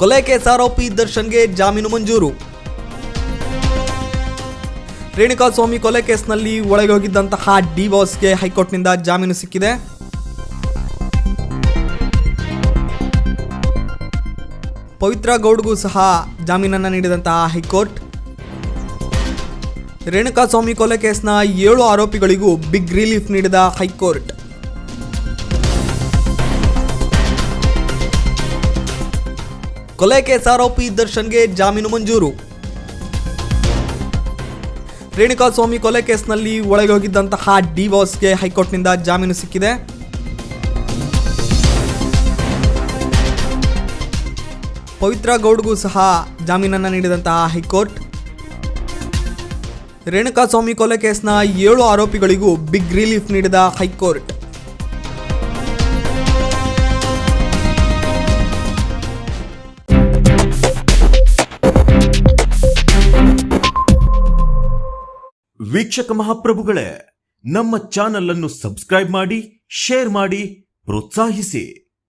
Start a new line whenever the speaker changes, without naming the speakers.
ಕೊಲೆ ಕೇಸ್ ಆರೋಪಿ ದರ್ಶನ್ಗೆ ಜಾಮೀನು ಮಂಜೂರು. ರೇಣುಕಾಸ್ವಾಮಿ ಕೊಲೆ ಕೇಸ್ನಲ್ಲಿ ಒಳಗೆ ಹೋಗಿದ್ದಂತಹ ಡಿ ಬಾಸ್ಗೆ ಹೈಕೋರ್ಟ್ನಿಂದ ಜಾಮೀನು ಸಿಕ್ಕಿದೆ. ಪವಿತ್ರ ಗೌಡ್ಗೂ ಸಹ ಜಾಮೀನನ್ನು ನೀಡಿದಂತಹ ಹೈಕೋರ್ಟ್ ರೇಣುಕಾಸ್ವಾಮಿ ಕೊಲೆ ಕೇಸ್ನ 7 ಆರೋಪಿಗಳಿಗೂ ಬಿಗ್ ರಿಲೀಫ್ ನೀಡಿದ ಹೈಕೋರ್ಟ್. ಕೊಲೆ ಕೇಸ್ ಆರೋಪಿ ದರ್ಶನ್ಗೆ ಜಾಮೀನು ಮಂಜೂರು. ರೇಣುಕಾಸ್ವಾಮಿ ಕೊಲೆ ಕೇಸ್ನಲ್ಲಿ ಒಳಗೆ ಹೋಗಿದ್ದಂತಹ ಡಿ ಬಾಸ್ಗೆ ಹೈಕೋರ್ಟ್ನಿಂದ ಜಾಮೀನು ಸಿಕ್ಕಿದೆ. ಪವಿತ್ರ ಗೌಡ್ಗೂ ಸಹ ಜಾಮೀನನ್ನು ನೀಡಿದಂತಹ ಹೈಕೋರ್ಟ್ ರೇಣುಕಾಸ್ವಾಮಿ ಕೊಲೆ ಕೇಸ್ನ 7 ಆರೋಪಿಗಳಿಗೂ ಬಿಗ್ ರಿಲೀಫ್ ನೀಡಿದ ಹೈಕೋರ್ಟ್.
ವೀಕ್ಷಕ ಮಹಾಪ್ರಭುಗಳೇ, ನಮ್ಮ ಚಾನಲ್ ಅನ್ನು ಸಬ್ಸ್ಕ್ರೈಬ್ ಮಾಡಿ, ಶೇರ್ ಮಾಡಿ, ಪ್ರೋತ್ಸಾಹಿಸಿ.